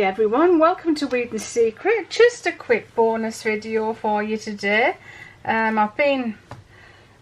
everyone, welcome to Weeding Secret. Just a quick bonus video for you today. I've been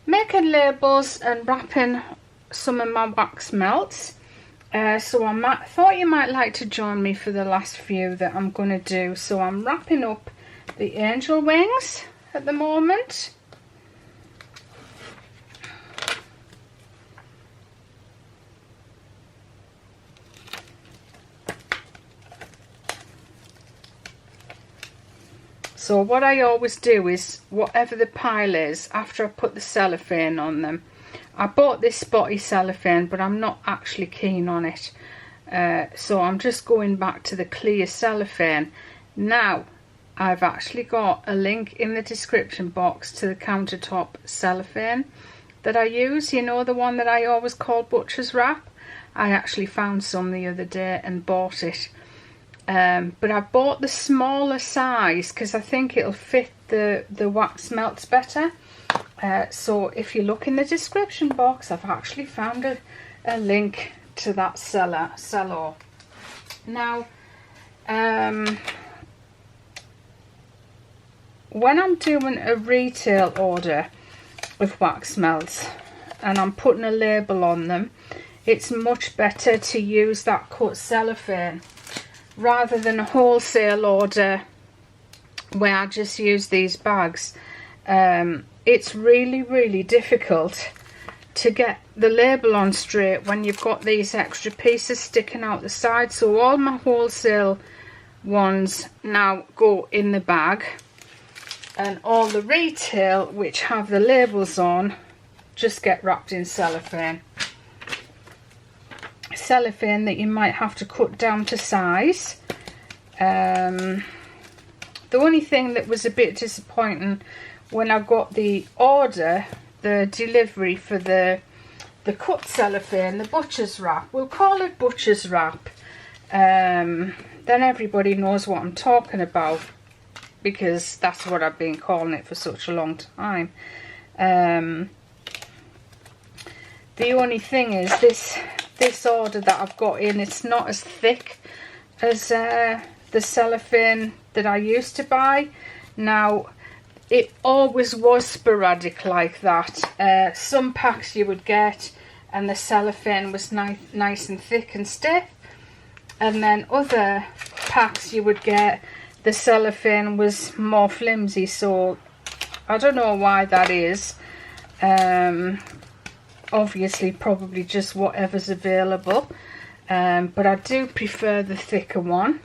making labels and wrapping some of my wax melts, so I thought you might like to join me for the last few that I'm going to do. So I'm wrapping up the angel wings at the moment. So what I always do is, whatever the pile is, after I put the cellophane on them, I bought this spotty cellophane, but I'm not actually keen on it. So I'm just going back to the clear cellophane. Now, I've actually got a link in the description box to the countertop cellophane that I use. You know, the one that I always call butcher's wrap. I actually found some the other day and bought it. But I bought the smaller size because I think it'll fit the wax melts better. So if you look in the description box, I've actually found a link to that cello. Now, when I'm doing a retail order of wax melts and I'm putting a label on them, it's much better to use that cut cellophane rather than a wholesale order where I just use these bags. It's really difficult to get the label on straight when you've got these extra pieces sticking out the side. So all my wholesale ones now go in the bag, and all the retail which have the labels on just get wrapped in cellophane. Cellophane that you might have to cut down to size. The only thing that was a bit disappointing when I got the order, the delivery for the cut cellophane, the butcher's wrap, we'll call it butcher's wrap, then everybody knows what I'm talking about because that's what I've been calling it for such a long time. The only thing is this order that I've got in, it's not as thick as the cellophane that I used to buy. Now, it always was sporadic like that. Some packs you would get and the cellophane was nice and thick and stiff, and then other packs you would get, the cellophane was more flimsy. So I don't know why that is. Obviously probably just whatever's available, but I do prefer the thicker one.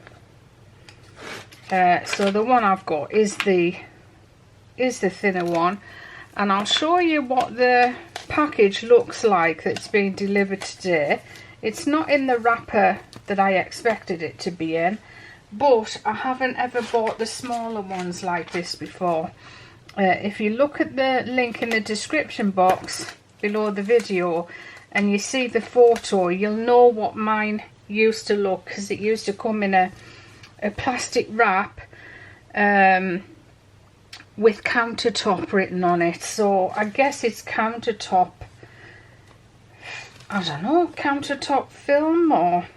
So the one I've got is the thinner one, and I'll show you what the package looks like that's being delivered today. It's not in the wrapper that I expected it to be in, but I haven't ever bought the smaller ones like this before. If you look at the link in the description box below the video and you see the photo, you'll know what mine used to look, because it used to come in a plastic wrap with countertop written on it. So I guess it's countertop, I don't know, countertop film, or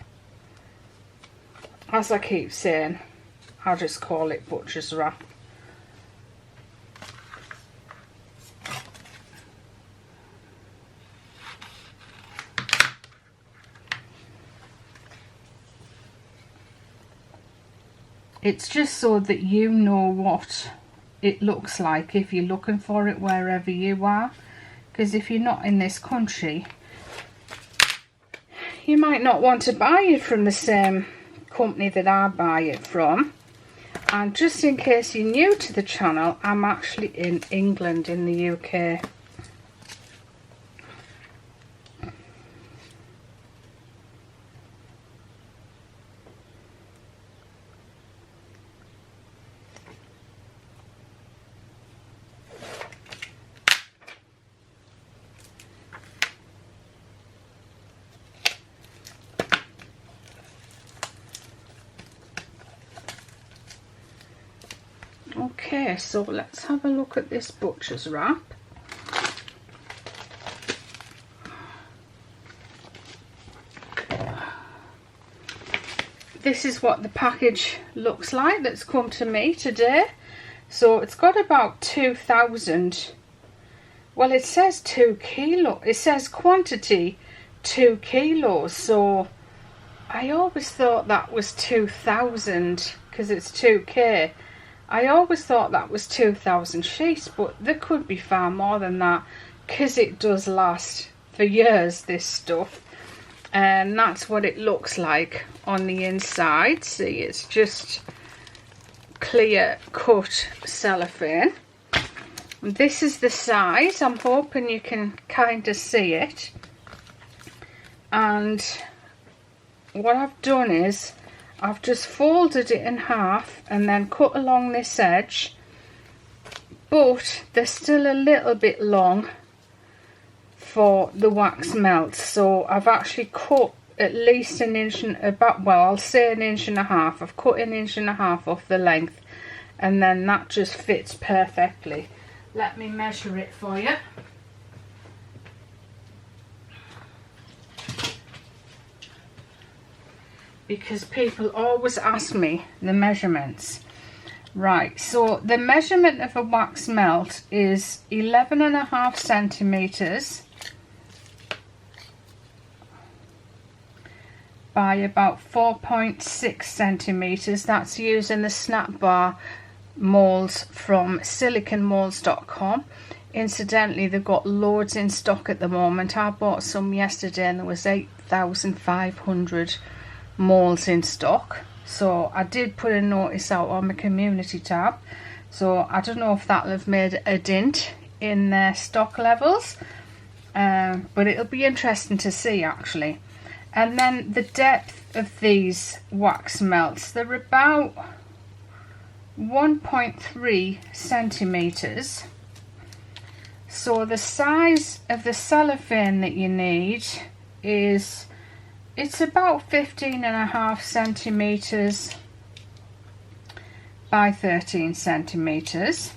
as I keep saying, I'll just call it butcher's wrap. It's just so that you know what it looks like if you're looking for it wherever you are, because if you're not in this country, you might not want to buy it from the same company that I buy it from. And just in case you're new to the channel, I'm actually in England, in the UK. Okay, so let's have a look at this butcher's wrap. this is what the package looks like that's come to me today. So it's got about 2,000, well, it says 2 kilo, it says quantity 2 kilos, so I always thought that was 2,000 because it's 2k. I always thought that was 2,000 sheets, but there could be far more than that because it does last for years, this stuff. And that's what it looks like on the inside. See, it's just clear cut cellophane. And this is the size. I'm hoping you can kind of see it. And what I've done is I've just folded it in half and then cut along this edge, but they're still a little bit long for the wax melt, so I've actually cut at least an inch and about, well, I'll say an inch and a half. I've cut an inch and a half off the length, and then that just fits perfectly. Let me measure it for you. Because people always ask me the measurements. Right, so the measurement of a wax melt is 11.5 centimeters by about 4.6 centimeters. That's using the snap bar molds from siliconemolds.com. Incidentally, they've got loads in stock at the moment. I bought some yesterday and there was 8,500 molds in stock, so I did put a notice out on my community tab, so I don't know if that'll have made a dent in their stock levels, but it'll be interesting to see actually. And then the depth of these wax melts, they're about 1.3 centimeters. So the size of the cellophane that you need is, it's about 15.5 centimeters by 13 centimeters.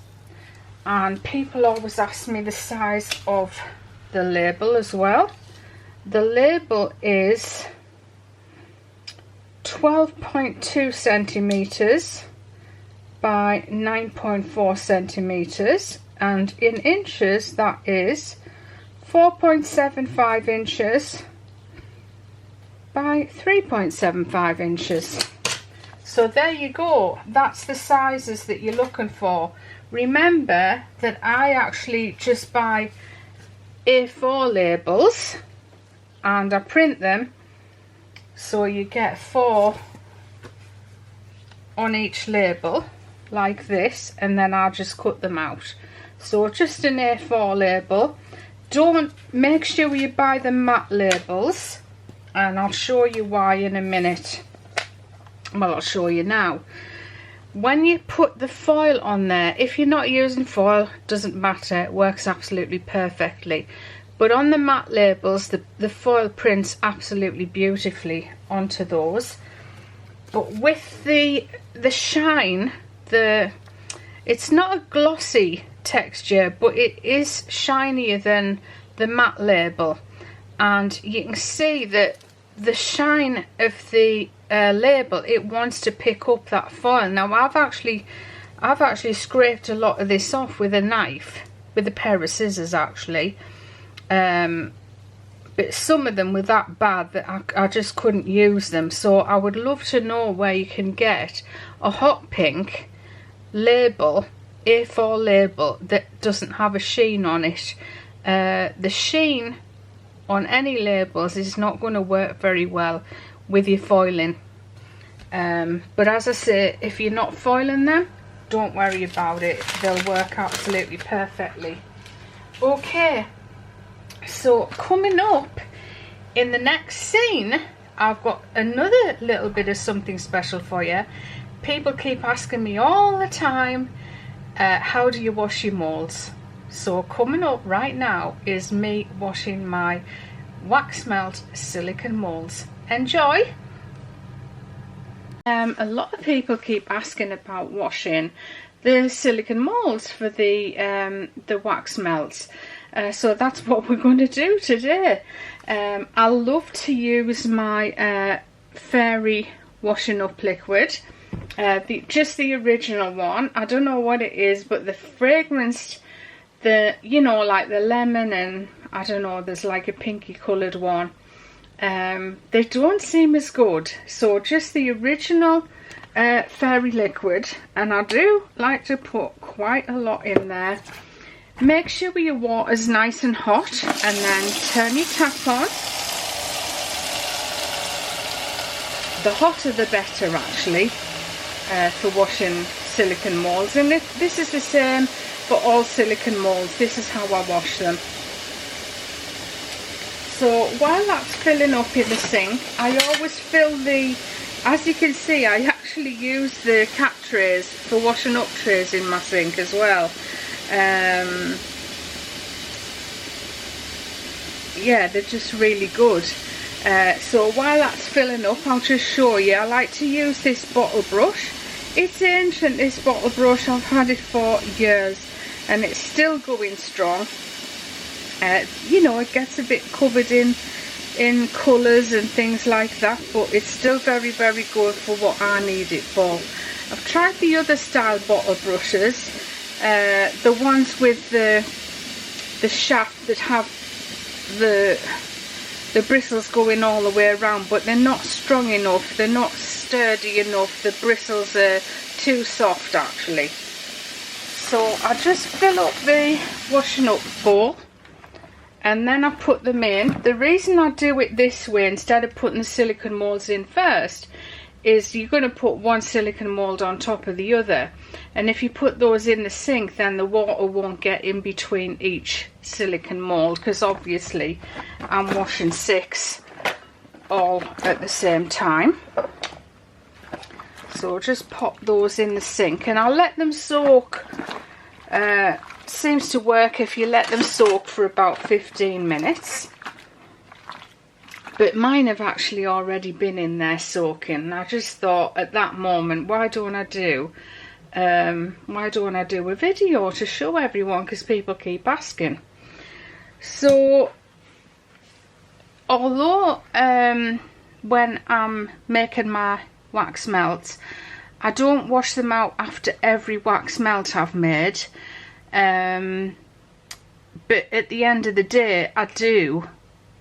And people always ask me the size of the label as well. The label is 12.2 centimeters by 9.4 centimeters, and in inches that is 4.75 inches by 3.75 inches. So there you go, that's the sizes that you're looking for. Remember that I actually just buy A4 labels and I print them, so you get 4 on each label like this, and then I'll just cut them out. So just an A4 label. Don't, make sure you buy the matte labels, and I'll show you why in a minute. Well, I'll show you now. When you put the foil on there, if you're not using foil, doesn't matter, it works absolutely perfectly. But on the matte labels, the foil prints absolutely beautifully onto those. But with the shine, it's not a glossy texture, but it is shinier than the matte label, and you can see that the shine of the label, it wants to pick up that foil. Now I've actually scraped a lot of this off with a knife, with a pair of scissors actually, but some of them were that bad that I just couldn't use them. So I would love to know where you can get a hot pink label, A4 label, that doesn't have a sheen on it. The sheen on any labels is not going to work very well with your foiling. But as I say, if you're not foiling them, don't worry about it, they'll work absolutely perfectly. Okay, so coming up in the next scene, I've got another little bit of something special for you. People keep asking me all the time, how do you wash your molds? So coming up right now is me washing my wax melt silicone molds. Enjoy! A lot of people keep asking about washing the silicone molds for the wax melts. So that's what we're going to do today. I love to use my fairy washing up liquid. Just the original one. I don't know what it is, but the fragrance, you know, like the lemon, and I don't know, there's like a pinky coloured one. They don't seem as good. So just the original fairy liquid, and I do like to put quite a lot in there. Make sure your water's nice and hot, and then turn your tap on. The hotter the better, actually, for washing silicone moulds. And this is the same for all silicone moulds. This is how I wash them. So while that's filling up in the sink, I always fill as you can see, I actually use the cat trays for washing up trays in my sink as well. Yeah, they're just really good. So while that's filling up, I'll just show you. I like to use this bottle brush. It's ancient, this bottle brush. I've had it for years and it's still going strong. You know, it gets a bit covered in colours and things like that, but it's still very, very good for what I need it for. I've tried the other style bottle brushes, the ones with the shaft that have the bristles going all the way around, but they're not strong enough, they're not sturdy enough, the bristles are too soft actually. So I just fill up the washing up bowl and then I put them in. The reason I do it this way instead of putting the silicone moulds in first is you're going to put one silicone mould on top of the other, and if you put those in the sink then the water won't get in between each silicone mould, because obviously I'm washing 6 all at the same time. So just pop those in the sink and I'll let them soak. Seems to work if you let them soak for about 15 minutes. But mine have actually already been in there soaking. I just thought at that moment, why don't I do a video to show everyone, because people keep asking. So although when I'm making my wax melts, I don't wash them out after every wax melt I've made, but at the end of the day I do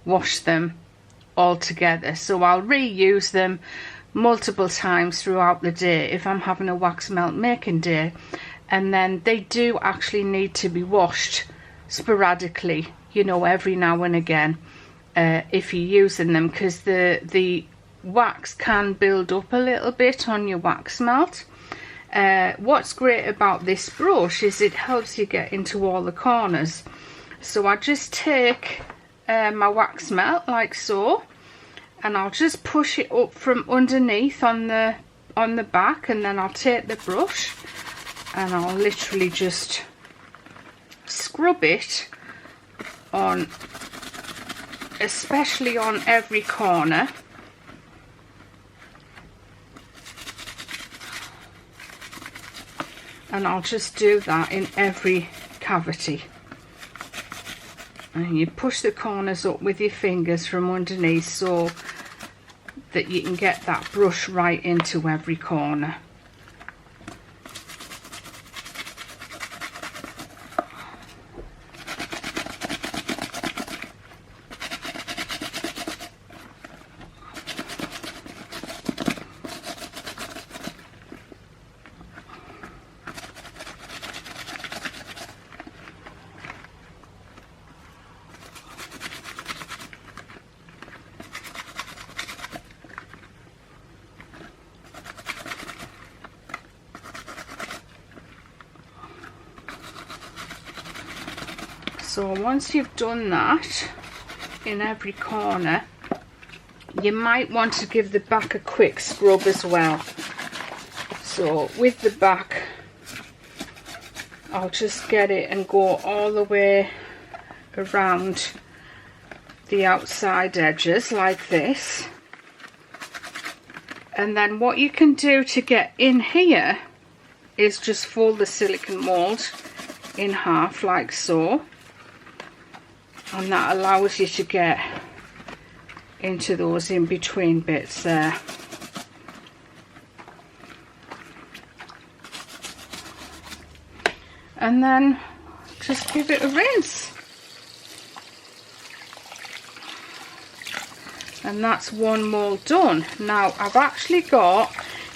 wash them all together. So I'll reuse them multiple times throughout the day if I'm having a wax melt making day, and then they do actually need to be washed sporadically, you know, every now and again, if you're using them, because the wax can build up a little bit on your wax melt. What's great about this brush is it helps you get into all the corners. So I just take my wax melt like so, and I'll just push it up from underneath on the back, and then I'll take the brush and I'll literally just scrub it on, especially on every corner. And I'll just do that in every cavity. And you push the corners up with your fingers from underneath so that you can get that brush right into every corner. So once you've done that in every corner, you might want to give the back a quick scrub as well. So with the back, I'll just get it and go all the way around the outside edges like this. And then what you can do to get in here is just fold the silicone mould in half like so. And that allows you to get into those in between bits there. and then just give it a rinse. And that's one mould done. Now I've actually got,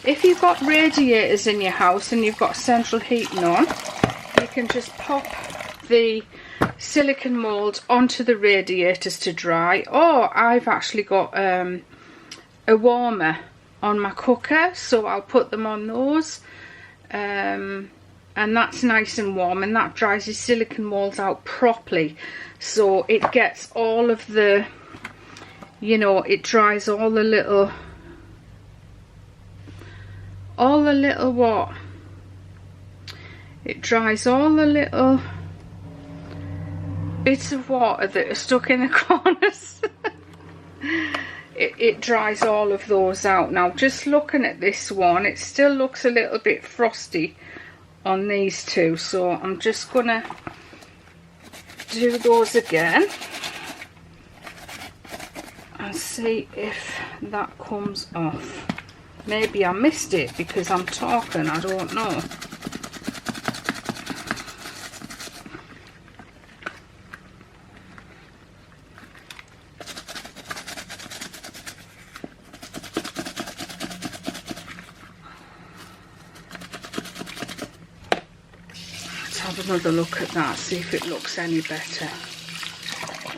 if you've got radiators in your house and you've got central heating on, you can just pop the silicone mould onto the radiators to dry. Or I've actually got a warmer on my cooker, so I'll put them on those, and that's nice and warm, and that dries the silicone moulds out properly, so it gets all of the, you know, it dries all the little what? It dries all the little bits of water that are stuck in the corners. It dries all of those out. Now just looking at this one, it still looks a little bit frosty on these two, so I'm just gonna do those again and see if that comes off. Maybe I missed it because I'm talking, I don't know. Have another look at that, see if it looks any better.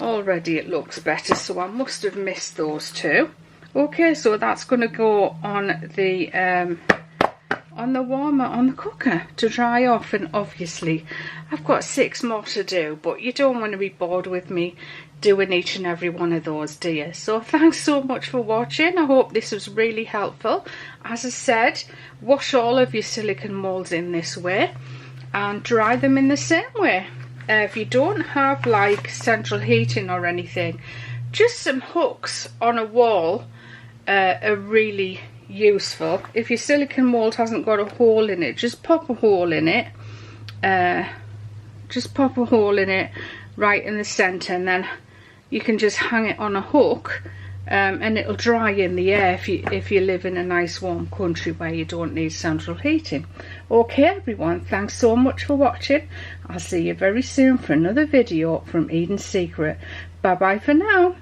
Already it looks better, so I must have missed those two. Okay, so that's going to go on the warmer on the cooker to dry off, and obviously I've got 6 more to do, but you don't want to be bored with me doing each and every one of those, do you? So thanks so much for watching. I hope this was really helpful. As I said, wash all of your silicone moulds in this way and dry them in the same way. If you don't have like central heating or anything, just some hooks on a wall are really useful. If your silicone mould hasn't got a hole in it, just pop a hole in it. Just pop a hole in it right in the centre, and then you can just hang it on a hook, and it'll dry in the air if you live in a nice warm country where you don't need central heating. Okay everyone, thanks so much for watching. I'll see you very soon for another video from Eden's Secret. Bye bye for now.